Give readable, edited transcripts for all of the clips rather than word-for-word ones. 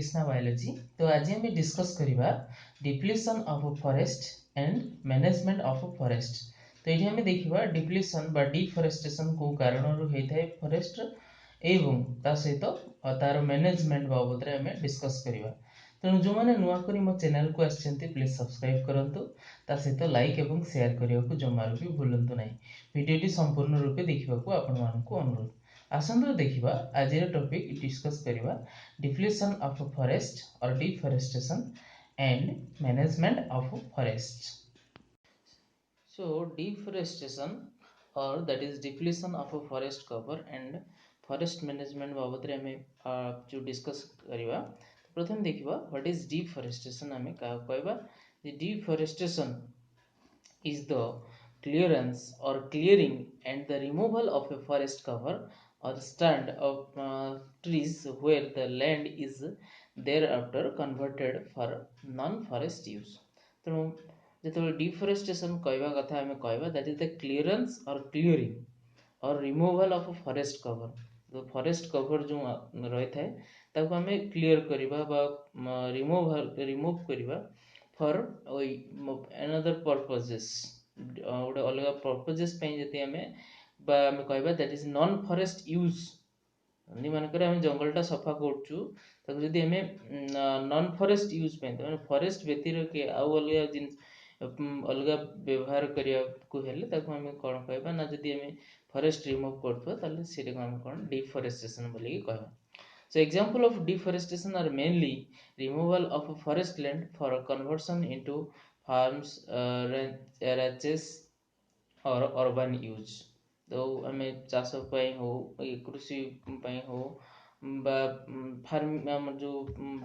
Krishna biology. तो आज हम डिस्कस करिबा depletion of forest and management of forest. तो ये हम देखिबा डिप्लीशन बा डिफॉरेस्टेशन को कारण रु हेथाय फॉरेस्ट एवं ता सहित तार मैनेजमेंट बाबद रे हम डिस्कस करिबा। तेणु जो मैंने नुआ करी मो चैनल को आछंती प्लीज सब्सक्राइब करंतु, ता सहित लाइक एवं शेयर करिया को जमारू भी भूलंतु नाही। वीडियोटी संपूर्ण रूपे देखिबा को आपण मानकु अनुरोध। आसंतु देखिबा आज टॉपिक डिस्कस करिबा डिप्लीशन ऑफ फॉरेस्ट और deforestation and management of forest. So deforestation or that is depletion of a forest cover and forest management बाबद रे हमें जो डिस्कस करिबा। तो प्रथम देखिबा व्हाट इज डिफॉरेस्टेशन। हमें का कहबा जे deforestation is the clearance or clearing and the removal of a forest cover or stand of trees where the land is thereafter converted for non-forest use. ତେଣୁ ଯେତେବେଳେ डिफॉरेस्टेशन कहवा कथा हमें कहवा दैट इज द क्लियरेंस और clearing और removal of forest cover. तो forest cover जो रही थाए ताको हमें क्लियर करिबा बा रिमूव करिबा फॉर अनदर पर्पसेस गोटे अलग पर्पसेस पे जति हमें बा हमें कहबा that is non forest use. मानकर आम जंगलटा सफा करूँ ताको जदि हमें नॉन फॉरेस्ट यूज पे तो फॉरेस्ट व्यतीत के आउ अलग जिन अलग व्यवहार करिया को हेले ताको हमें कौन कहबा ना जदि हमें फॉरेस्ट रिमूव करथो ताले सेटे को हम कौन डिफॉरेस्टेशन बोली कहबा। So example of deforestation are mainly removal of forest land for conversion into farms, ranches or urban use। तो हमें चाष हो कृषि हो बा फार्म जो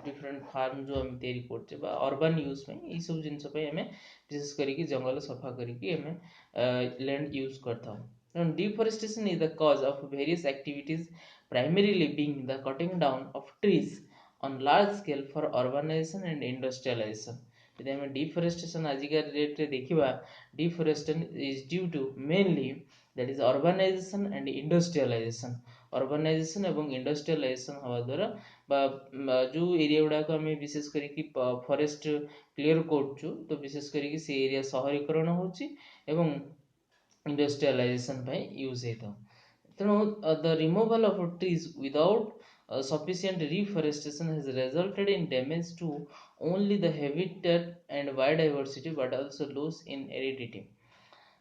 डिफरेंट फार्म जो हम तैयारी करते बा अर्बन यूज में ये सब जिन पे हमें विशेष करके जंगल सफा करके हमें लैंड यूज करता हूँ। Deforestation is the cause of various activities primarily being the cutting down of trees on large scale for urbanization and industrialization। यदि हमें डिफॉरेस्टेशन आजिका डेट रे देखिबा deforestation is due to mainly that is urbanisation and industrialisation. Urbanisation एवं industrialisation हवा द्वारा बा जो area गुडा को हमें विशेष करके फॉरेस्ट क्लियर करछु तो विशेष करके से एरिया शहरीकरण होची एवं इंडस्ट्रियलाइजेशन पे यूज हेता। तेणु the removal of trees without sufficient reforestation has resulted in damage to only the habitat and biodiversity but also loss in heredity।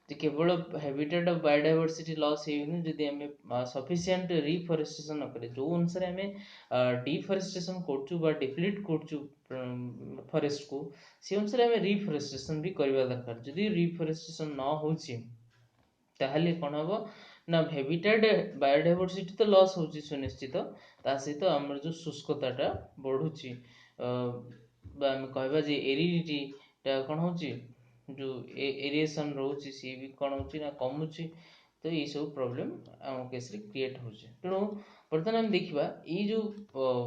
जे केवल हैबिटेट ऑफ बायोडाइवर्सिटी लॉस हेउनी जदि हमें सफिशिएंट रिफॉरेस्टेशन न करे जो अनुसार हमें डिफॉरेस्टेशन करछु बा डिप्लीट करछु फॉरेस्ट को से अनुसार हमें रिफॉरेस्टेशन भी करबा दरकार। जदि रिफॉरेस्टेशन न होची ताहले कोन हबो ना हैबिटेट बायोडाइवर्सिटी तो लॉस होची सुनिश्चित ता सहित हमर जो शुष्कताटा बढ़ुची बा हम कहबा जे एरिडिटी ता कोन होची जो एरिएशन रहउची सी भी कोन होची ना कमुची। तो ये सब प्रॉब्लम हम केस रे क्रिएट होची। तेणु वर्तमान हम देखिबा ये जो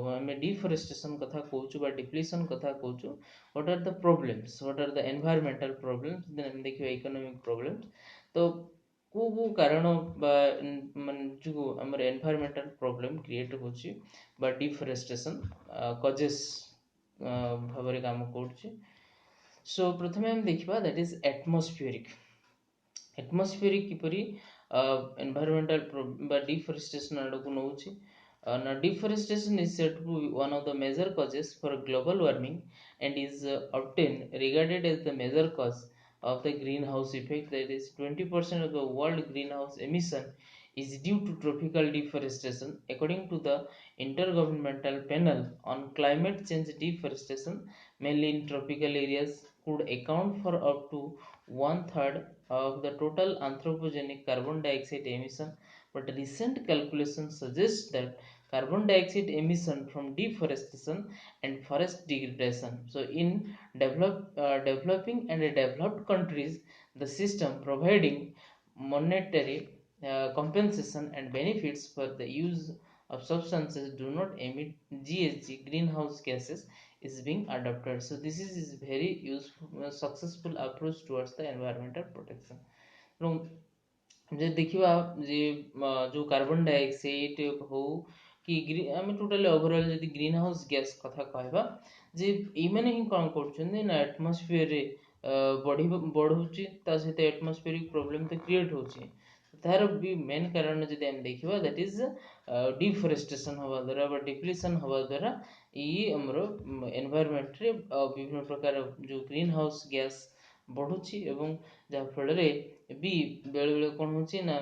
हम डिफॉरेस्टेशन कथा कहउछु बा डिप्लीशन कथा कहउछु what are the problems what are the environmental problems then हम देखिबा इकोनॉमिक प्रॉब्लम्स। तो को कारण मान जो हमर एनवायरमेंटल प्रॉब्लम क्रिएट होची बा डिफॉरेस्टेशन कॉजेस भाबरे काम करछि। सो प्रथमे हम देखिबा दैट इज एटमॉस्फेरिक। एटमॉस्फेरिक किपरि एनवायरमेंटल बा डिफॉरेस्टेशन आडको नउछि ना deforestation is said to be one of the major causes for global warming and is often regarded as the major cause of the greenhouse effect। That is 20% of the world greenhouse emission is due to tropical deforestation according to the intergovernmental panel on climate change। deforestation mainly in tropical areas could account for up to 1/3 of the total anthropogenic carbon dioxide emission, but recent calculations suggest that carbon dioxide emission from deforestation and forest degradation, so in developing and developed countries the system providing monetary compensation and benefits for the use of substances do not emit GHG greenhouse gases is being adopted। So this is very useful successful approach towards the environmental protection। जे देखिबा जे जो carbon dioxide हो कि आम totally overall जदि green house gas कथा कहबा जे इमाने ही कौन करछन ना एटमॉस्फेयर रे बढ़ुची ता सहित एटमॉस्फेरिक प्रॉब्लम तो क्रिएट होची तार भी मेन कारण जदि हम देखिबा दैट इज डिफोरेस्टेशन हवा द्वारा बा डिप्लीशन हवा द्वारा ई हमरो एनवायरनमेंट रे विभिन्न प्रकार जो ग्रीन हाउस गैस बढ़ुची एवं जहाँ फल भी बेले बेले कौन होची ना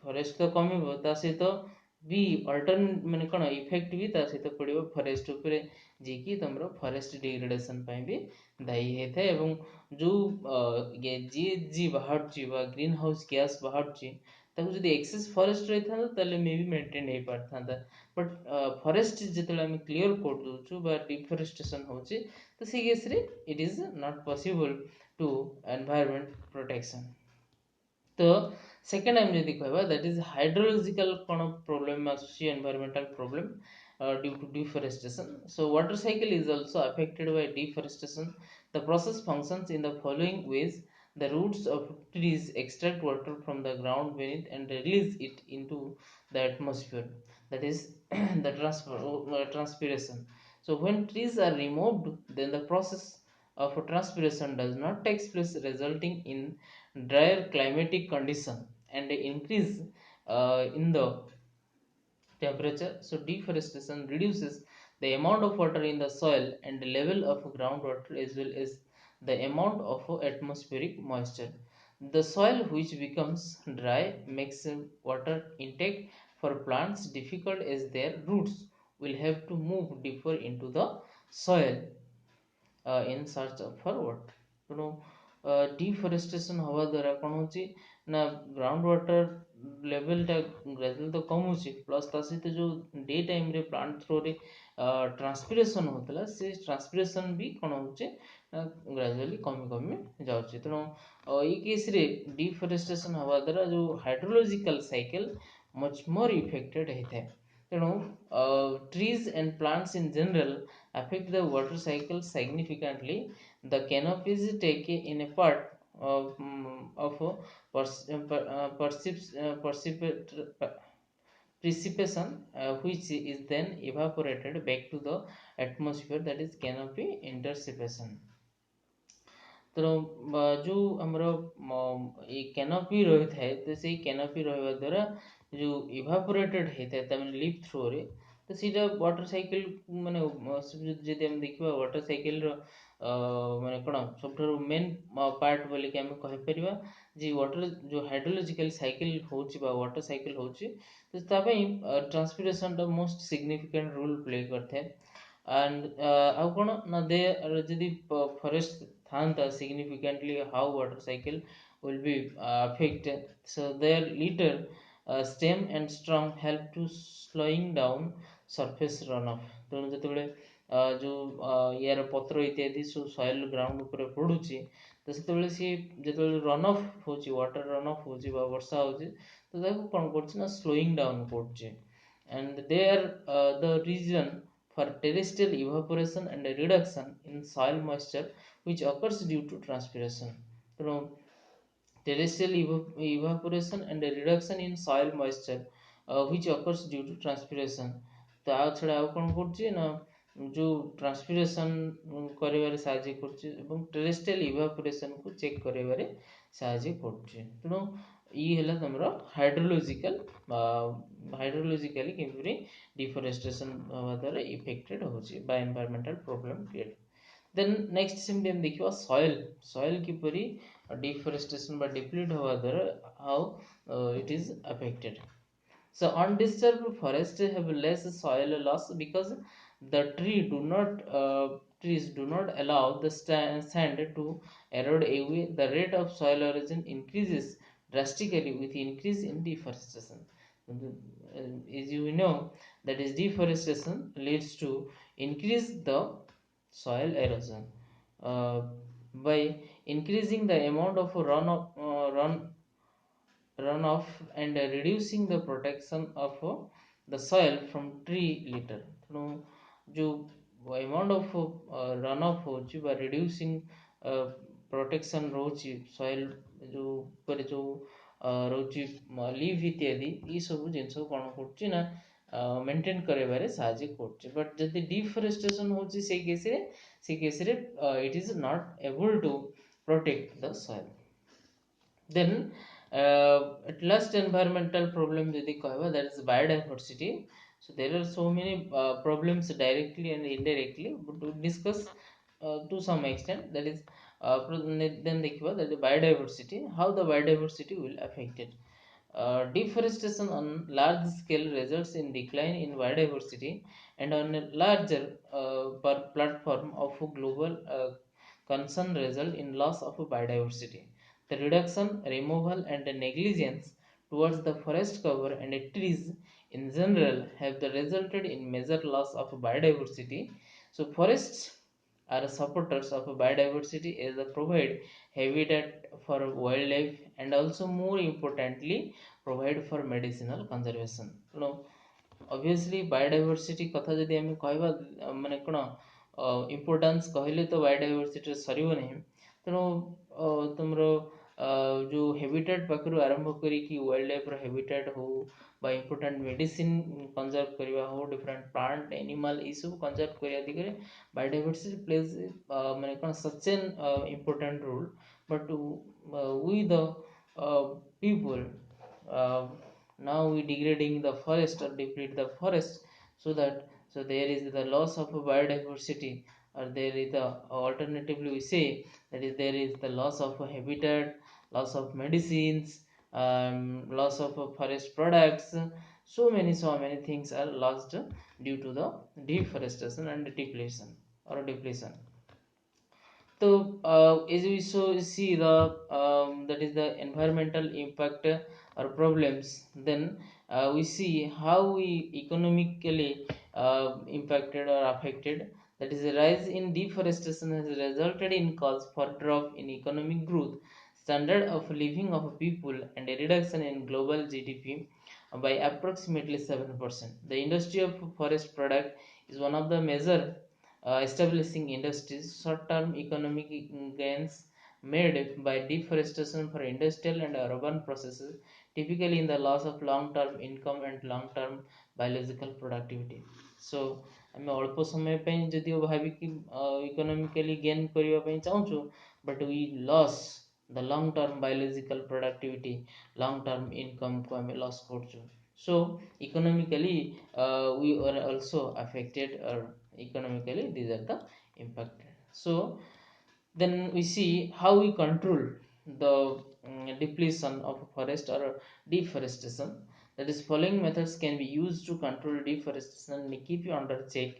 फरेस्ट तो कमिबो ता सहित भी अल्टरन माने कौन इफेक्ट भी ता सहित पड़िबो फरेस्ट उपरे जे कि तमरो फरेस्ट डिग्रेडेशन पई भी दायी हेथे एवं जो जी जी बाहरची बा ग्रीन हाउस गैस बाहरची ताकू जदि एक्सेस फरेस्ट रही था ताले मे भी मेंटेन हो पारथा बट फरेस्ट जेतले हम क्लियर कर दोछु बा डिफोरेस्टेशन होची तो सी केस रे it is not possible to environment protection तो सेकेंड हम यदि कहबा दैट इज हाइड्रोलॉजिकल कोन प्रॉब्लम आसुची environmental problem due to deforestation. So water cycle is also affected by deforestation. The process functions in the following ways: the roots of trees extract water from the ground beneath and release it into the atmosphere, that is the transpiration. So when trees are removed, then the process of transpiration does not take place, resulting in drier climatic condition and increase in the temperature. So deforestation reduces the amount of water in the soil and the level of groundwater as well as the amount of atmospheric moisture. The soil which becomes dry makes water intake for plants difficult as their roots will have to move deeper into the soil in search of for water. ତେଣୁ deforestation हवा द्वारा कौन होची ना ground water level टा gradual तो कम होची plus ता सहित जो डे टाइम रे प्लांट थ्रो रे ट्रांसपिरेशन होतला से ट्रांसपिरेशन भी कौन होचे ग्रेजुअली कमी कमी जाउची तेणु ई केस रे डिफरेस्टेशन हवा द्वारा जो hydrological cycle much more affected हेते तेणु trees and plants in general affect the water cycle significantly. The canopies take in a part of precipitation which is then evaporated back to the atmosphere, that is canopy interception. ତେଣୁ ଯେଉଁ ଆମର ଏଇ canopy ରହିଥାଏ ତ ସେଇ canopy ରହିବା ଦ୍ୱାରା ଯେଉଁ ଇଭାପୋରେଟେଡ୍ ହେଇଥାଏ ତାମାନେ ଲିପ୍ ଥ୍ରୋରେ ତ ସେଇଟା ୱାଟର ସାଇକେଲ ମାନେ ଯଦି ଆମେ ଦେଖିବା ୱାଟର ସାଇକେଲର ମାନେ କ'ଣ ସବୁଠାରୁ ମେନ୍ ପାର୍ଟ ବୋଲିକି ଆମେ କହିପାରିବା ଯେ ୱାଟର ଯେଉଁ ହାଇଡ୍ରୋଲୋଜିକାଲ ସାଇକେଲ ହେଉଛି ବା ୱାଟର ସାଇକେଲ ହେଉଛି ତ ତା ପାଇଁ ଟ୍ରାନ୍ସପିରେସନଟା ମୋଷ୍ଟ ସିଗ୍ନିଫିକାଣ୍ଟ ରୋଲ୍ ପ୍ଲେ କରିଥାଏ and ଆଉ କ'ଣ ନା ଦେ ଯଦି ଫରେଷ୍ଟ ଥାନ୍ତା significantly how water cycle will be affected, so their leader stem and strong help to slowing down surface runoff. ତେଣୁ ଯେତେବେଳେ ଯେଉଁ ୟାର ପତ୍ର ଇତ୍ୟାଦି ସବୁ ସଏଲ ଗ୍ରାଉଣ୍ଡ ଉପରେ ପଡ଼ୁଛି ତ ସେତେବେଳେ ସିଏ ଯେତେବେଳେ ରନ୍ ଅଫ୍ ହେଉଛି ୱାଟର ରନ୍ ଅଫ୍ ହେଉଛି ବା ବର୍ଷା ହେଉଛି ତ ତାକୁ କ'ଣ କରୁଛି ନା ସ୍ଲୋଇଂ ଡାଉନ୍ କରୁଛି and they are the reason for terrestrial evaporation and reduction in soil moisture which occurs due to transpiration. ତେଣୁ terrestrial evaporation and reduction in soil moisture which occurs due to transpiration. ତା ଛଡ଼ା ଆଉ କ'ଣ କରୁଛି ନା ଯେଉଁ ଟ୍ରାନ୍ସପିରେସନ୍ କରିବାରେ ସାହାଯ୍ୟ କରୁଛି ଏବଂ ଟେରେଷ୍ଟ୍ରିଆଲ ଇଭାପୋରେସନ୍କୁ ଚେକ୍ କରିବାରେ ସାହାଯ୍ୟ କରୁଛି ତେଣୁ ଇ ହେଲା ତମର ହାଇଡ୍ରୋଲୋଜିକାଲି କିପରି डिफोरेस्टेशन हवा द्वारा इफेक्टेड होची by environmental problem create then next सेमती हम देखिबा सॉइल सॉइल किपरि डिफोरेस्टेशन बा डिप्लीट हवा द्वारा how it is affected. So undisturbed forests have less soil loss because the trees do not allow the sand to erode away. The rate of soil erosion increases drastically with increase in deforestation. As you know, that is deforestation leads to increase the soil erosion by increasing the amount of runoff and reducing the protection of the soil from tree litter. ତେଣୁ ଯେଉଁ amount of runoff ହେଉଛି ବା reducing protection ରହୁଛି soil ଯେଉଁ ଉପରେ ଯେଉଁ ରହୁଛି leave ଇତ୍ୟାଦି ଏଇସବୁ ଜିନିଷ କ'ଣ କରୁଛି ନା मेंटेन करबारे साहाଯ୍य करछे बट जदि डिफरेस्टेशन होची से केस रे it is not able to protect the soil then at last environmental problem jodi कहबा that is biodiversity so there are so many problems directly and indirectly but to discuss to some extent that is then देखिबा that the biodiversity how the biodiversity will affect it deforestation on large scale results in decline in biodiversity and on a larger platform of global concern result in loss of biodiversity. The reduction, removal, and negligence towards the forest cover and trees in general have resulted in major loss of biodiversity. So, forests are supporters of biodiversity as they provide habitat for wildlife and also more importantly provide for medicinal conservation. Obviously biodiversity କଥା ଯଦି ଆମେ କହିବା ମାନେ କ'ଣ importance କହିଲେ ତ ବାୟୋଡାଇଭର୍ସିଟିର ସରିବ ନାହିଁ ତେଣୁ ତୁମର ଯେଉଁ ହେବିଟାଟ୍ ପାଖରୁ ଆରମ୍ଭ କରିକି ୱାଇଲ୍ଡ ଲାଇଫ୍ର ହେବିଟାଟ୍ ହଉ ବା ଇମ୍ପୋର୍ଟାଣ୍ଟ ମେଡ଼ିସିନ କନଜର୍ଭ କରିବା ହଉ ଡିଫରେଣ୍ଟ ପ୍ଲାଣ୍ଟ ଏନିମାଲ ଏଇସବୁ କନଜର୍ଭ କରିବା ଦିଗରେ biodiversity plays ମାନେ କ'ଣ such an important role but we the people uh, now we degrading the forest or deplete the forest so there is the loss of biodiversity or there is the alternatively we say that is there is the loss of habitat loss of medicines loss of forest products so many things are lost due to the deforestation and depletion or depletion. So, as we see the that is the environmental impact or problems, then we see how we economically impacted or affected. That is, a rise in deforestation has resulted in cause for drop in economic growth, standard of living of people, and a reduction in global GDP by approximately 7%. The industry of forest product is one of the major establishing industries. Short-term economic gains made by deforestation for industrial and urban processes, typically in the loss of long-term income and long-term biological productivity. So ଆମେ ଅଳ୍ପ ସମୟ ପାଇଁ ଯଦିଓ ଭାବିକି economically gain କରିବା ପାଇଁ ଚାହୁଁଛୁ but we lose the long term biological productivity long term income को ଆମେ ଲସ୍ କରୁଛୁ so economically we are also affected or economically these are the impact so then we see how we control the depletion of forest or deforestation that is following methods can be used to control deforestation and keep you under check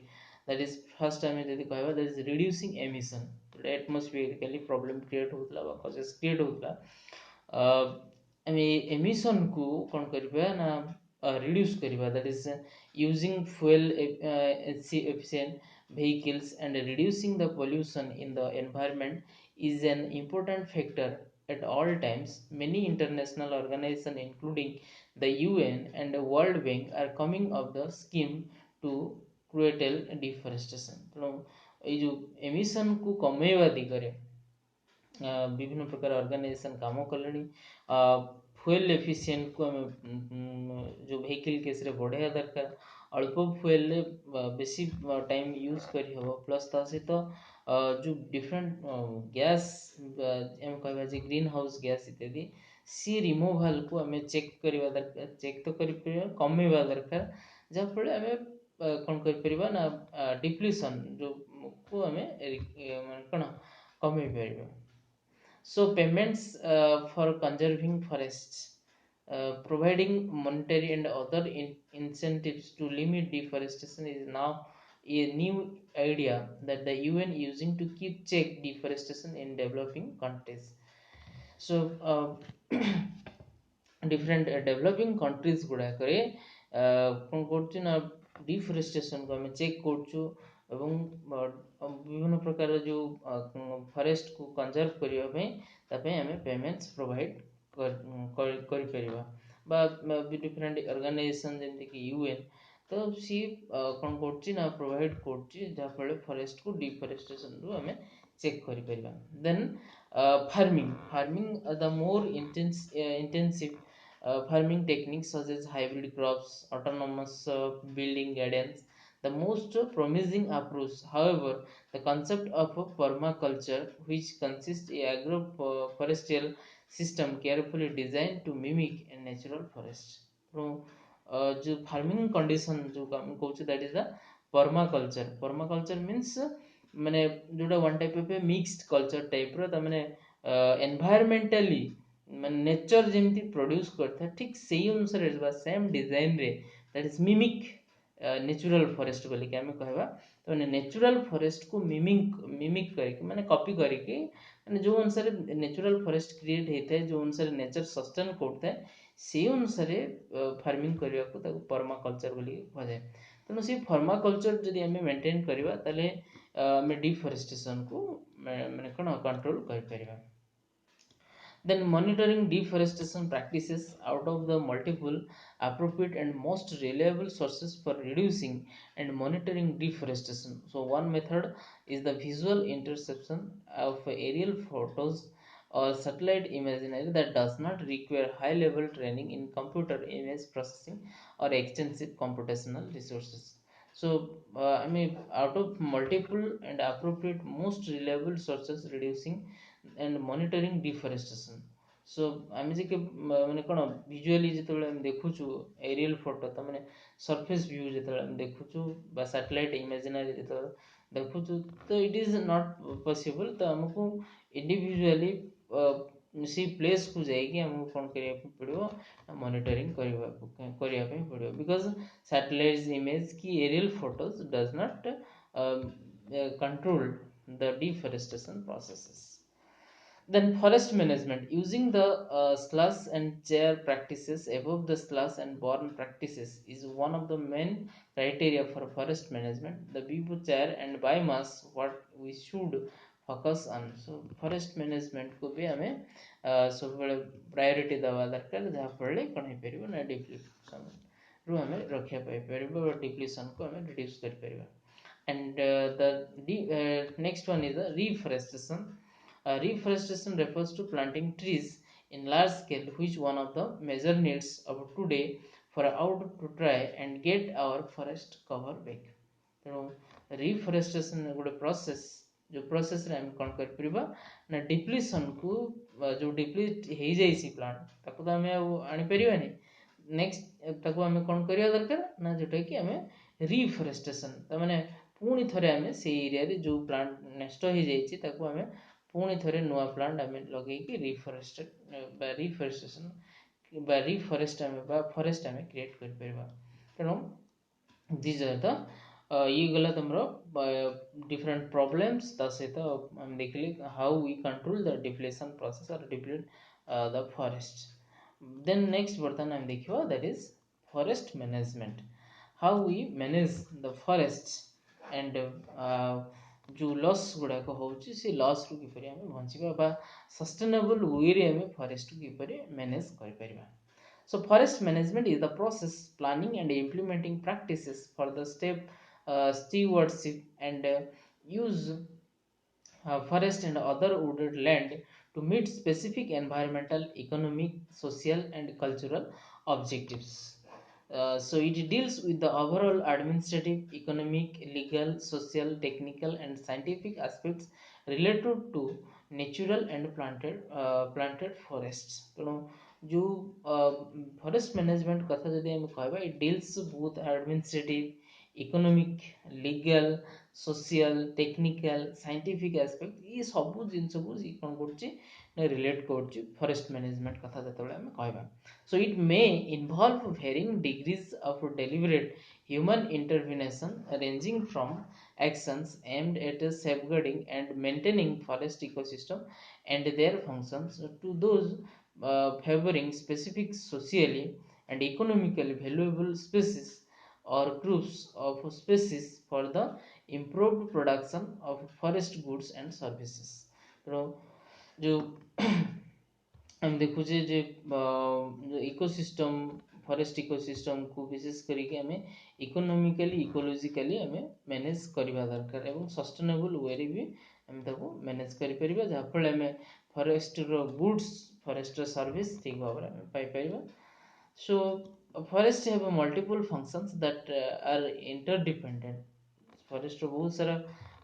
that is first time जदि कहबा that is reducing emission atmospherically problem create होतला बा causes create होतला ଆମେ emission को कौन करिबा ना reduce करिबा that is using fuel efficient vehicles and reducing the pollution in the environment is an important factor at all times. Many international organizations including the UN and the World Bank are coming up the scheme to curtail deforestation. ତେଣୁ ଏଇ ଯେଉଁ emission को कमेଇବା ଦିଗରେ ବିଭିନ୍ନ ପ୍ରକାର organisation କାମ କଲେଣି fuel ଏଫିସିଏଣ୍ଟକୁ ଆମେ ଯେଉଁ ଭେହିକିଲ୍ କେସ୍ରେ ବଢ଼ାଇବା ଦରକାର ଅଳ୍ପ ଫୁଏଲ୍ରେ ବେଶୀ ଟାଇମ୍ ୟୁଜ୍ କରିହେବ ପ୍ଲସ୍ ତା ସହିତ ଯେଉଁ ଡିଫରେଣ୍ଟ ଗ୍ୟାସ୍ ଆମେ କହିବା ଯେ ଗ୍ରୀନ୍ ହାଉସ୍ ଗ୍ୟାସ୍ ଇତ୍ୟାଦି ସି ରିମୁଭାଲ୍କୁ ଆମେ ଚେକ୍ କରିବା ଦରକାର ଚେକ୍ ତ କରିପାରିବା କମେଇବା ଦରକାର ଯାହାଫଳରେ ଆମେ କ'ଣ କରିପାରିବା ନା ଡିପ୍ଲିସନ୍ ଯେଉଁକୁ ଆମେ କ'ଣ କମେଇ ପାରିବା. So payments for conserving forests, providing monetary and other incentives to limit deforestation is now a new idea that the UN using to keep check deforestation in developing countries. So different developing countries ଗୁଡ଼ାକରେ କ'ଣ କରୁଛି ନା ଡିଫରେଷ୍ଟେସନକୁ ଆମେ check କରୁଛୁ ଏବଂ ବିଭିନ୍ନ ପ୍ରକାର ଯେଉଁ ଫରେଷ୍ଟକୁ କନଜର୍ଭ କରିବା ପାଇଁ ତା ପାଇଁ ଆମେ ପେମେଣ୍ଟସ୍ ପ୍ରୋଭାଇଡ଼ କରିପାରିବା ବା ଡିଫରେଣ୍ଟ ଅର୍ଗାନାଇଜେସନ୍ ଯେମିତିକି ୟୁଏନ୍ ତ ସିଏ କ'ଣ କରୁଛି ନା ପ୍ରୋଭାଇଡ଼ କରୁଛି ଯାହାଫଳରେ ଫରେଷ୍ଟକୁ ଡିଫରେଷ୍ଟେସନରୁ ଆମେ ଚେକ୍ କରିପାରିବା ଦେନ୍ farming the more intensive farming techniques such as hybrid crops, autonomous building guidance, the most promising approach. However, the concept of a permaculture, which consists a agroforestry system carefully designed to mimic a natural forest. So, जो farming condition जो हम कहूँ that is the permaculture. Permaculture means माने जोटा one type of mixed culture type रो त माने environmentally ମାନେ ନେଚର ଯେମିତି ପ୍ରଡ୍ୟୁସ୍ କରିଥାଏ ଠିକ୍ ସେଇ ଅନୁସାରେ ବା ସେମ୍ ଡିଜାଇନରେ that is mimic natural forest ବୋଲିକି ଆମେ କହିବା. ତ ମାନେ ନ୍ୟାଚୁରାଲ ଫରେଷ୍ଟକୁ ମିମିକ୍ କରିକି ମାନେ କପି କରିକି ମାନେ ଯେଉଁ ଅନୁସାରେ ନ୍ୟାଚୁରାଲ ଫରେଷ୍ଟ କ୍ରିଏଟ୍ ହେଇଥାଏ, ଯେଉଁ ଅନୁସାରେ ନେଚର ସଷ୍ଟେନ୍ କରୁଥାଏ ସେଇ ଅନୁସାରେ ଫାର୍ମିଂ କରିବାକୁ ତାକୁ ପର୍ମାକଲଚର ବୋଲି କୁହାଯାଏ. ତେଣୁ ସେଇ ପର୍ମାକଲଚର ଯଦି ଆମେ ମେଣ୍ଟେନ୍ କରିବା ତାହେଲେ ଆମେ ଡିଫରେଷ୍ଟେସନକୁ ମାନେ କ'ଣ କଣ୍ଟ୍ରୋଲ କରିପାରିବା. Then monitoring deforestation practices out of the multiple appropriate and most reliable sources for reducing and monitoring deforestation. So one method is the visual interception of aerial photos or satellite imagery that does not require high level training in computer image processing or extensive computational resources. So I mean, out of multiple and appropriate most reliable sources reducing and monitoring deforestation. So ଆମେ ଯେ ମାନେ କ'ଣ visually ଯେତେବେଳେ ଆମେ ଦେଖୁଛୁ aerial photo ତ ମାନେ surface view ଯେତେବେଳେ ଆମେ ଦେଖୁଛୁ ବା ସାଟେଲାଇଟ୍ ଇମାଜିନାରୀ ଯେତେବେଳେ ଦେଖୁଛୁ ତ ଇଟ୍ ଇଜ୍ ନଟ୍ ପସିବଲ୍. ତ ଆମକୁ ଇଣ୍ଡିଭିଜୁଆଲି ସେଇ ପ୍ଲେସ୍କୁ ଯାଇକି ଆମକୁ କ'ଣ କରିବାକୁ ପଡ଼ିବ, ମନିଟରିଂ କରିବା ପାଇଁ ପଡ଼ିବ. ବିକଜ ସାଟେଲାଇଟ୍ ଇମେଜ୍ କି aerial photos does not control the deforestation processes. Then forest management using the slash and chair practices above the slash and burn practices is one of the main criteria for forest management. The people chair and biomass what we should focus on. So forest management को भी हमें सब बड़े priority दवा दरकार जहाँ पढ़ले कौन है परिवो ना डिप्लीशन रू हमें रखिया पाई परिवो और डिप्लीशन को हमें रिड्यूस कर परिवो. And the next one is the reforestation. Reforestation refers to planting trees in large scale, which one of the major needs of today for out to try and get our forest cover back. ତେଣୁ ରିଫରେଷ୍ଟେସନ୍ ଗୋଟେ process, ଯେଉଁ ପ୍ରୋସେସ୍ରେ ଆମେ କ'ଣ କରିପାରିବା ନା ଡିପ୍ଲିସନ୍କୁ ଯେଉଁ ଡିପ୍ଲିଟ୍ ହେଇଯାଇଛି plant ତାକୁ ତ ଆମେ ଆଉ ଆଣିପାରିବାନି. ନେକ୍ସଟ ତାକୁ ଆମେ କ'ଣ କରିବା ଦରକାର ନା ଯେଉଁଟାକି ଆମେ ରିଫରେଷ୍ଟେସନ୍, ତାମାନେ ପୁଣି ଥରେ ଆମେ ସେଇ ଏରିଆରେ ଯେଉଁ ପ୍ଲାଣ୍ଟ ନଷ୍ଟ ହେଇଯାଇଛି ତାକୁ ଆମେ ପୁଣି ଥରେ ନୂଆ ପ୍ଲାଣ୍ଟ ଆମେ ଲଗେଇକି ରିଫରେଷ୍ଟେସନ୍ ବା ରିଫରେଷ୍ଟ ଆମେ ବା ଫରେଷ୍ଟ ଆମେ କ୍ରିଏଟ୍ କରିପାରିବା. ତେଣୁ ଦିଜ୍ ଆର୍ ଦ ଇଏ ଗଲା ତୁମର ଡିଫରେଣ୍ଟ ପ୍ରୋବ୍ଲେମ୍ସ. ତା ସହିତ ଆମେ ଦେଖିଲେ how we control the depletion process or deplete the forest. Then next ବର୍ତ୍ତମାନ ଆମେ ଦେଖିବା that is forest management. How we manage the forest and जो लॉस गुड़ाक होची से लॉस रु किपरि आमे बंचिबा बा सस्टेनेबल वे रे आमे फॉरेस्ट को किपरि मैनेज करि परिबा. So forest management is the process planning and implementing practices for the stewardship and use forest and other wooded land to meet specific environmental, economic, social and cultural objectives. So it deals with the overall administrative, economic, legal, social, technical and scientific aspects related to natural and planted forests. तेणु जो forest management कथा जदि हम कहबा it deals both administrative, economic, legal, social, technical, scientific aspect ये सब जिनस को कौन कर रिलेट कर फॉरेस्ट मैनेजमेंट कथा जो आम कहबा. So it may involve varying degrees of deliberate human intervention ranging from actions aimed at safeguarding and maintaining forest ecosystem and their functions to those favoring specific socially and economically valuable species or groups of species for the improved production of forest goods and services. तो जो हम देखुचे जे ecosystem forest ecosystem को विशेष करके आम economically ecologically आम manage करवा दरकार और सस्टेनेबल वे रे भी आम ताको मैनेज करि जहाँफल आम फॉरेस्ट रो गुड्स फॉरेस्ट रो सर्विस ठीक भाव में पाई परिबा. So forest have a multiple functions that are interdependent. Forest बहुत सारा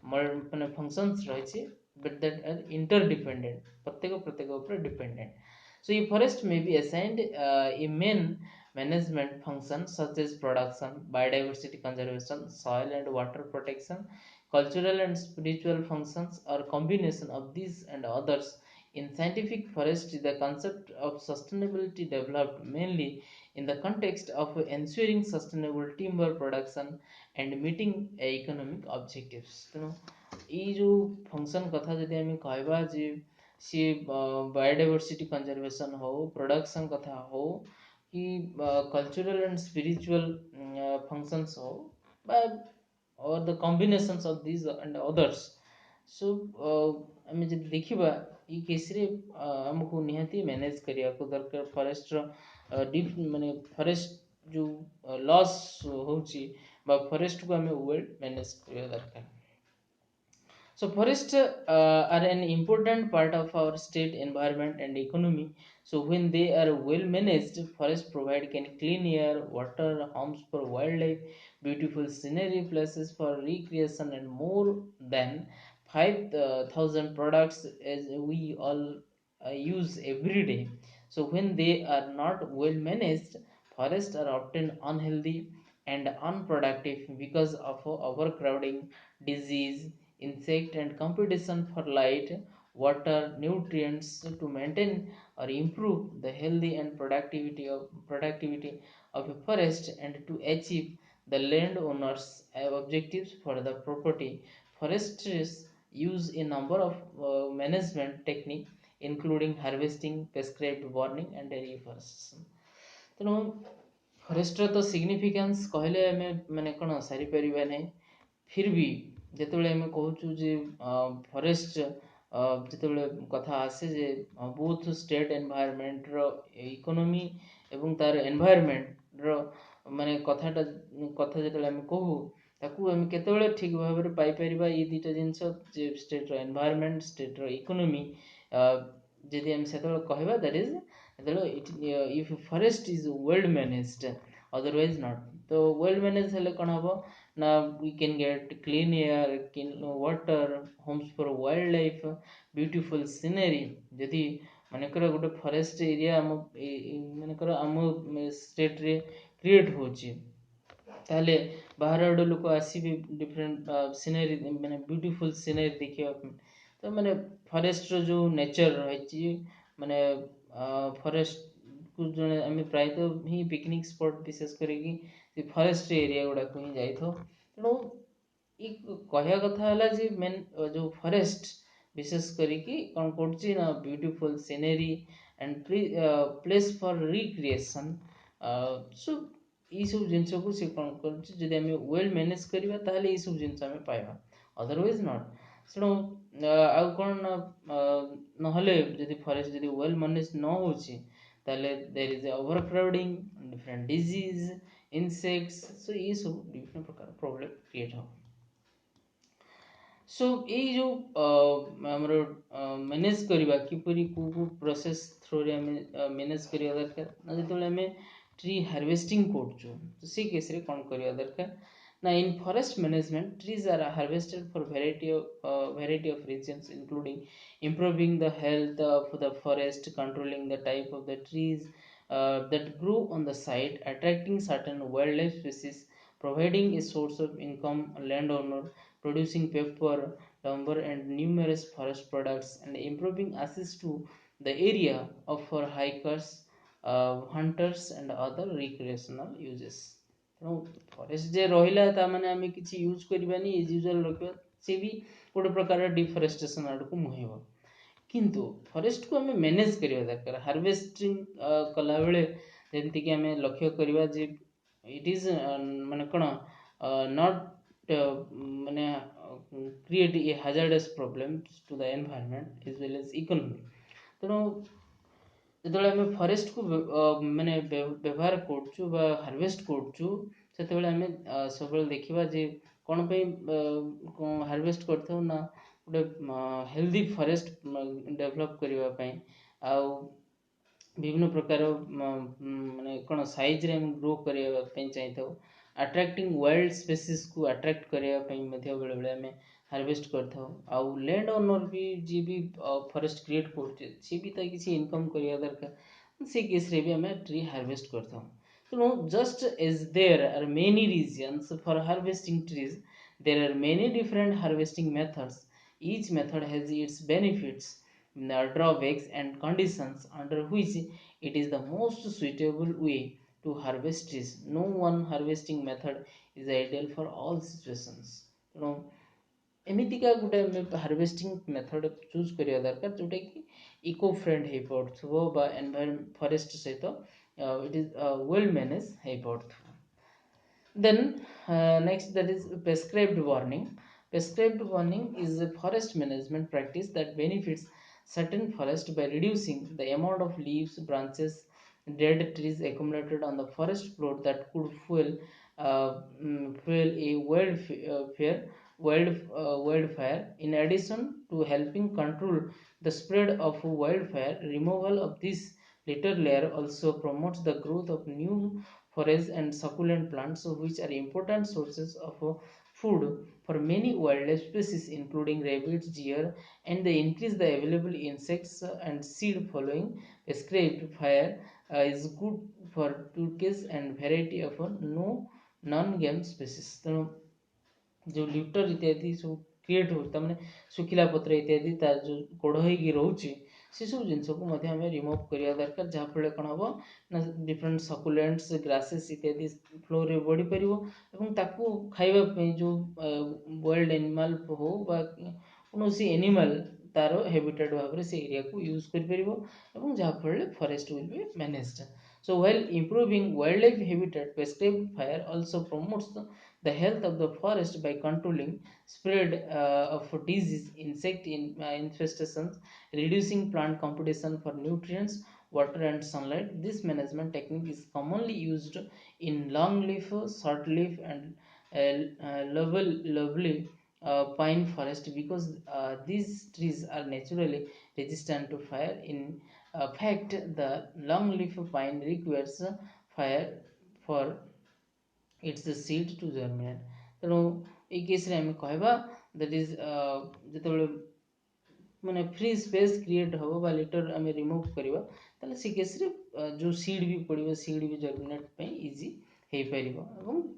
ମାନେ functions ରହିଛି, but that are interdependent, प्रत्येक प्रत्येक ऊपर dependent. So a forest may be assigned a main management functions such as production, biodiversity conservation, soil and water protection, cultural and spiritual functions, or combination of these and others. In scientific forestry, the concept of sustainability developed mainly in the context of ensuring sustainable timber production and meeting economic objectives. ତେଣୁ ଏଇ ଯେଉଁ function କଥା ଯଦି ଆମେ କହିବା ଯେ ସିଏ biodiversity conservation ହଉ, ପ୍ରଡକ୍ସନ୍ କଥା ହଉ, କି କଲଚରାଲ୍ ଆଣ୍ଡ ସ୍ପିରିଚୁଆଲ୍ ଫଙ୍କସନ୍ସ ହଉ, ବା or the combinations of these and others. So ଆମେ ଯଦି ଦେଖିବା ଏଇ କେସ୍ରେ ଆମକୁ ନିହାତି ମ୍ୟାନେଜ୍ କରିବାକୁ ଦରକାର ଫରେଷ୍ଟର ମାନେ ଫରେଷ୍ଟ ଯେଉଁ ଲସ୍ ହେଉଛି ବା ଫରେଷ୍ଟକୁ ଆମେ ୱେଲ୍ ମ୍ୟାନେଜ୍ କରିବା ଦରକାର. So forests are an important part of our state environment and economy. So when they are well managed, forests provide clean air, water, homes for wildlife, beautiful scenery, places for recreation, and more than 5,000 products as we all use every day. So when they are not well managed, forests are often unhealthy and unproductive because of overcrowding, disease, insect and competition for light, water, nutrients to maintain or improve the healthy and productivity of a forest and to achieve the landowners objectives for the property. Foresters use a number of management techniques including harvesting, prescribed burning and reforestation. ତେଣୁ forester ତ significance କହିଲେ ଆମେ ମାନେ କ'ଣ ସାରିପାରିବା ନାହିଁ. ଫିର୍ ବି ଯେତେବେଳେ ଆମେ କହୁଛୁ ଯେ ଫରେଷ୍ଟ ଯେତେବେଳେ କଥା ଆସେ ଯେ ବୋଥ୍ ଷ୍ଟେଟ୍ ଏନଭାୟରମେଣ୍ଟର ଇକୋନୋମି ଏବଂ ତାର ଏନଭାୟରମେଣ୍ଟର ମାନେ କଥା ଯେତେବେଳେ ଆମେ କହୁ ତାକୁ ଆମେ କେତେବେଳେ ଠିକ୍ ଭାବରେ ପାଇପାରିବା ଏଇ ଦୁଇଟା ଜିନିଷ ଯେ ଷ୍ଟେଟ୍ର ଏନଭାୟରମେଣ୍ଟ, ଷ୍ଟେଟ୍ର ଇକୋନୋମି, ଯଦି ଆମେ ସେତେବେଳେ କହିବା ଦ୍ୟାଟ୍ ଇଜ୍ ଯେତେବେଳେ if forest is well managed, otherwise not. ତ well managed ହେଲେ କ'ଣ ହେବ ନା we can get clean air, clean water, homes for wildlife, beautiful scenery. ଯଦି ମନେକର ଗୋଟେ ଫରେଷ୍ଟ ଏରିଆ ଆମ ମନେକର ଆମ ଷ୍ଟେଟ୍ରେ କ୍ରିଏଟ୍ ହେଉଛି, ତାହେଲେ ବାହାର ଆଡ଼ୁ ଲୋକ ଆସିବେ ଡିଫରେଣ୍ଟ ସିନେରୀ ମାନେ ବ୍ୟୁଟିଫୁଲ୍ ସିନେରୀ ଦେଖିବା ପାଇଁ. ତ ମାନେ ଫରେଷ୍ଟର ଯେଉଁ ନେଚର୍ ରହିଛି ମାନେ ଫରେଷ୍ଟକୁ ଜଣେ ଆମେ ପ୍ରାୟତଃ ହିଁ ପିକନିକ୍ ସ୍ପଟ୍ ବିଶେଷ କରିକି ସେ ଫରେଷ୍ଟ ଏରିଆ ଗୁଡ଼ାକୁ ହିଁ ଯାଇଥାଉ. ତେଣୁ ଏ କହିବା କଥା ହେଲା ଯେ ମେନ୍ ଯେଉଁ ଫରେଷ୍ଟ ବିଶେଷ କରିକି କ'ଣ କରୁଛି ନା beautiful scenery and place for recreation. So ଏଇସବୁ ଜିନିଷକୁ ସେ କ'ଣ କରୁଛି ଯଦି ଆମେ ୱେଲ୍ ମ୍ୟାନେଜ୍ କରିବା ତାହେଲେ ଏଇସବୁ ଜିନିଷ ଆମେ ପାଇବା, ଅଦରୱାଇଜ୍ ନଟ୍. ତେଣୁ ଆଉ କ'ଣ ନା ନହେଲେ ଯଦି ଫରେଷ୍ଟ ଯଦି ୱେଲ୍ ମ୍ୟାନେଜ୍ ନ ହେଉଛି ତାହେଲେ there is overcrowding, different disease, insects. So ଏଇସବୁ ବିଭିନ୍ନ ପ୍ରକାର ପ୍ରୋବ୍ଲେମ୍ କ୍ରିଏଟ୍ ହେବ. ସୋ ଏଇ ଯେଉଁ ଆମର ମ୍ୟାନେଜ୍ କରିବା କିପରି କେଉଁ କେଉଁ ପ୍ରୋସେସ୍ ଥ୍ରୋରେ ଆମେ ମ୍ୟାନେଜ୍ କରିବା ଦରକାର ନା ଯେତେବେଳେ ଆମେ ଟ୍ରି ହାର୍ଭେଷ୍ଟିଂ କରୁଛୁ ତ ସେଇ କେସ୍ରେ କ'ଣ କରିବା ଦରକାର ନା in forest management trees are harvested for variety of reasons including improving the health of the forest, controlling the type of the trees that grow on the site, attracting certain wildlife species, providing a source of income landowner, producing paper, lumber and numerous forest products, and improving access to the area of for hikers, hunters and other recreational uses. ତେଣୁ forest ଯେ ରହିଲା ତାମାନେ ଆମେ କିଛି use କରିବାନି, age usual ରଖିବା, ସେ ବି ଗୋଟେ ପ୍ରକାର ଡିଫରେଷ୍ଟେସନ୍ ଆଡ଼କୁ ମୁହେଁବ. କିନ୍ତୁ ଫରେଷ୍ଟକୁ ଆମେ ମ୍ୟାନେଜ୍ କରିବା ଦରକାର. ହାର୍ଭେଷ୍ଟିଂ କଲାବେଳେ ଯେମିତିକି ଆମେ ଲକ୍ଷ୍ୟ କରିବା ଯେ ଇଟ୍ ଇଜ୍ ମାନେ କ'ଣ ନଟ୍ ମାନେ create a hazardous problem to the environment as well as economy. ତେଣୁ ଯେତେବେଳେ ଆମେ ଫରେଷ୍ଟକୁ ମାନେ ବ୍ୟବହାର କରୁଛୁ ବା ହାର୍ଭେଷ୍ଟ କରୁଛୁ ସେତେବେଳେ ଆମେ ସବୁବେଳେ ଦେଖିବା ଯେ କ'ଣ ପାଇଁ ହାର୍ଭେଷ୍ଟ କରିଥାଉ ନା ଗୋଟେ ହେଲ୍ଦି ଫରେଷ୍ଟ ଡେଭଲପ୍ କରିବା ପାଇଁ, ଆଉ विभिन्न प्रकार माने कौन साइज रे हम ग्रो करबा ପାଇଁ ଚାହିଁଥାଉ अट्रैक्टिंग वाइल्ड स्पेसीज को अट्रैक्ट करबा ପାଇଁ ମଧ୍ୟ बेले बेले ଆମେ हार्वेस्ट करथाउ आउ लैंड ओनर भी जी भी फॉरेस्ट क्रिएट करते सी भी तो किसी इनकम करिया दरकार से केस रे भी हमें ट्री हार्वेस्ट करथाउ तेणु just as there are many reasons for harvesting trees there are many different harvesting methods each method has its benefits drawbacks and conditions under which it is the most suitable way to harvest trees. No one harvesting method is ideal for all situations. ତେଣୁ ଏମିତିକା ଗୋଟେ ଆମେ harvesting method choose କରିବା ଦରକାର ଯେଉଁଟାକି eco friend ହେଇପାରୁଥିବ ବା environment forest ସହିତ it is well manage ହେଇପାରୁଥିବ. Then next, that is prescribed warning. Prescribed warning is a forest management practice that benefits certain forest by reducing the amount of leaves, branches, dead trees accumulated on the forest floor that could fuel a wildfire. In addition to helping control the spread of wildfire, removal of this litter layer also promotes the growth of new forage and succulent plants, which are important sources of food for many wildlife species, including rabbits, deer, and they increase the available insects and seed following prescribed fire is good for turkeys and variety of no non-game species. जो ल्यूटर इत्यादि सब create हो सुखिला पत्र इत्यादि तार जो कोड़ होगी रोचे से सब जिन को रिमूव करवा दरकार जहाँफल कौन हम ना डिफरेंट सकुलेंट्स ग्रासेस इत्यादि फ्लोर रे बढ़ी पार खाइबापी जो वाइल्ड एनिमल हो कौन एनिमल तार हैबिटेट भाव से एरिया को यूज कर जहाँफल forest will be managed. So while improving wildlife habitat, prescribed fire also promotes the health of the forest by controlling spread of disease, infestations, reducing plant competition for nutrients, water and sunlight. This management technique is commonly used in long leaf, short leaf and lovely pine forest because these trees are naturally resistant to fire. In fact, the longleaf pine requires fire for its seed to germinate. ତେଣୁ ଏଇ କେସ୍ରେ ଆମେ କହିବା that is ଯେତେବେଳେ ମାନେ free space create हम litre आम remove करवा ताले से केस्रे जो सीड भी पड़ो सीड भी जर्मिनेट इजी हो पार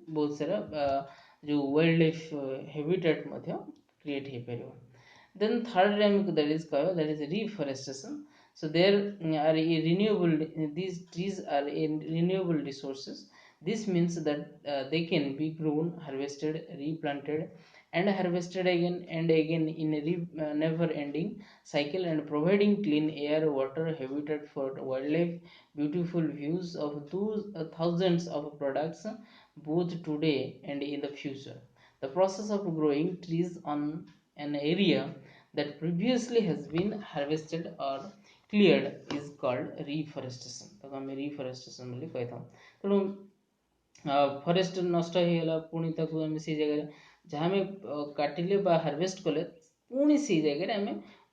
बहुत सारा जो वाइल्ड लाइफ हैबिटेट क्रिएट हो पार. Then third that is called that is reforestation. So there are renewable these trees are in renewable resources. This means that they can be grown, harvested, replanted, and harvested again and again in a never ending cycle and providing clean air, water, habitat for wildlife, beautiful views of those thousands of products both today and in the future. The process of growing trees on an area that previously has been harvested or cleared is called reforestation. तो आम reforestation बोली कही था. तेणु forest नष्ट होगा पुणी आम से जगह जहाँ आम काटिले हार्वेस्ट कले पुणी से जगह आम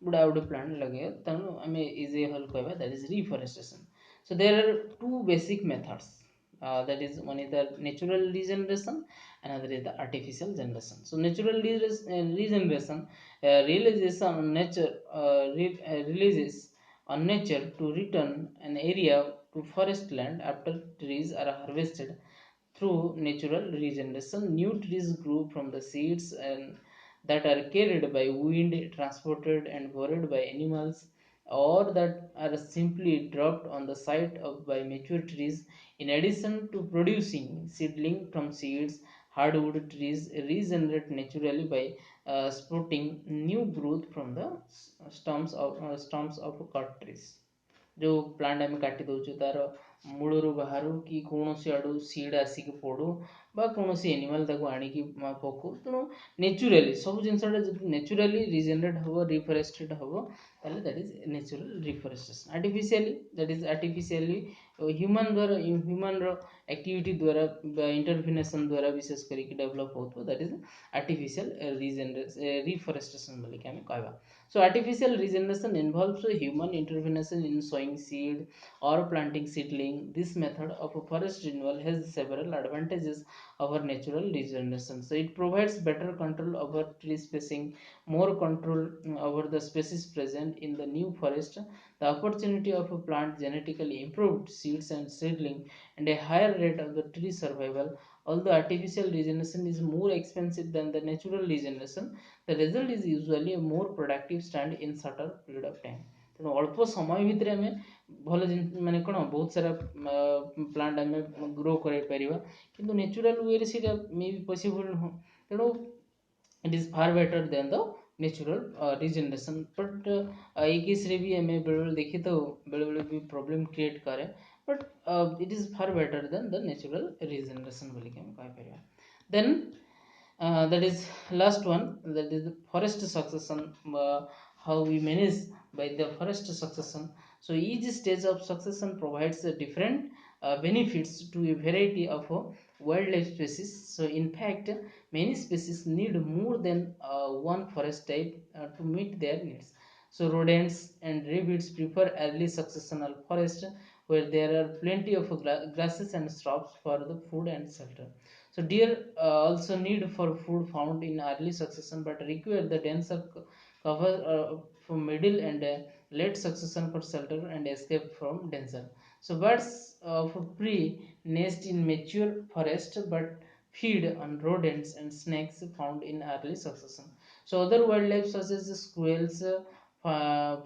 गुड़ा गुड़े प्लांट लगे तेणु आम इजी हल कहवा that is reforestation. So there are two basic methods that is one is the natural regeneration, another is the artificial generation. So natural regeneration releases on nature releases on nature to return an area to forest land after trees are harvested. Through natural regeneration, new trees grow from the seeds and that are carried by wind, transported and buried by animals, or that are simply dropped on the site of by mature trees. In addition to producing seedling from seeds, hardwood trees regenerate naturally by sprouting new growth from the stumps of cut trees. जो plant आम काटी दौचु तार Müller बाहर कि कौन आड़ू seed आसिक पड़ू कौन एनिमल आणिकी पकऊ तेणु नेचुराली सब जिन नेचुराली रिजेनरेट हम रिफरेस्टेड हम that is natural reforestation. Artificially that is artificially human द्वारा ह्यूमन एक्टिविटी द्वारा इंटरफिनेशन द्वारा विशेष करके डेवलप हो दैट इज आर्टिफिशियल रिफरेस्टेशन बोलिक आम कहवा. So artificial regeneration involves a human intervention in sowing seed or planting seedling. This method of a forest renewal has several advantages over natural regeneration. So it provides better control over tree spacing, more control over the species present in the new forest, the opportunity of a plant genetically improved seeds and seedling, and a higher rate of the tree survival. Although artificial regeneration is more expensive than the natural regeneration, the result is usually a more productive stand in shorter period of time. ତେଣୁ ଅଳ୍ପ ସମୟ ଭିତରେ ଆମେ ଭଲ ମାନେ କ'ଣ ବହୁତ ସାରା plant ଆମେ ଗ୍ରୋ କରାଇପାରିବା, କିନ୍ତୁ ନ୍ୟାଚୁରାଲ ୱେରେ ସେଇଟା ମେ ବି ପସିବଲ୍ ନୁହଁ। ତେଣୁ it is far better than the natural regeneration, but ଏଇ କେସ୍ରେ ବି ଆମେ ବେଳେବେଳେ ଦେଖିଥାଉ ବେଳେବେଳେ ବି ପ୍ରୋବ୍ଲେମ୍ କ୍ରିଏଟ୍ କରେ, but it is far better than the natural regeneration ବୋଲିକି ଆମେ କହିପାରିବା। then that is last one, that is the forest succession, how we manage by the forest succession. So each stage of succession provides a different benefits to a variety of wildlife species. So in fact, many species need more than one forest type to meet their needs. So rodents and rabbits prefer early successional forest where there are plenty of grasses and shrubs for the food and shelter. So deer also need for food found in early succession but require the denser cover from middle and late succession for shelter and escape from danger. So birds of prey nest in mature forest but feed on rodents and snakes found in early succession. So other wildlife such as squirrels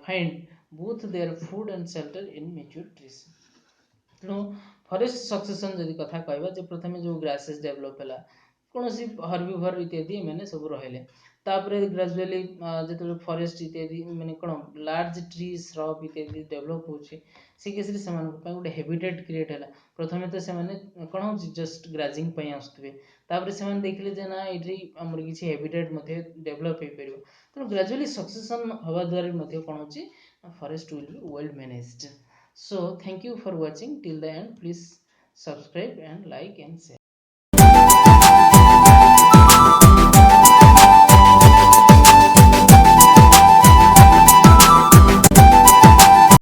find both their food and shelter in mature trees. ତେଣୁ forest ସକ୍ସେସନ୍ ଯଦି କଥା କହିବା ଯେ ପ୍ରଥମେ ଯେଉଁ grasses develop ହେଲା, କୌଣସି ହର୍ବିଭର୍ ଇତ୍ୟାଦି ଏମାନେ ସବୁ ରହିଲେ, ତାପରେ ଗ୍ରାଜୁଆଲି ଯେତେବେଳେ ଫରେଷ୍ଟ ଇତ୍ୟାଦି ମାନେ କ'ଣ ଲାର୍ଜ ଟ୍ରି ଶ୍ରବ୍ ଇତ୍ୟାଦି ଡେଭଲପ୍ ହେଉଛି, ସେ କେସ୍ରେ ସେମାନଙ୍କ ପାଇଁ ଗୋଟେ ହେବିଟେଟ୍ କ୍ରିଏଟ୍ ହେଲା। ପ୍ରଥମେ ତ ସେମାନେ କ'ଣ ହେଉଛି ଜଷ୍ଟ ଗ୍ରାଜିଂ ପାଇଁ ଆସୁଥିବେ, ତାପରେ ସେମାନେ ଦେଖିଲେ ଯେ ନା ଏଇଠି ଆମର କିଛି ହେବିଟେଟ୍ ମଧ୍ୟ ଡେଭଲପ୍ ହେଇପାରିବ। ତେଣୁ ଗ୍ରାଜୁଆଲି ସକ୍ସେସନ୍ ହେବା ଦ୍ୱାରା ମଧ୍ୟ କ'ଣ ହେଉଛି, forest will be well managed. So thank you for watching till the end. Please subscribe and like and share.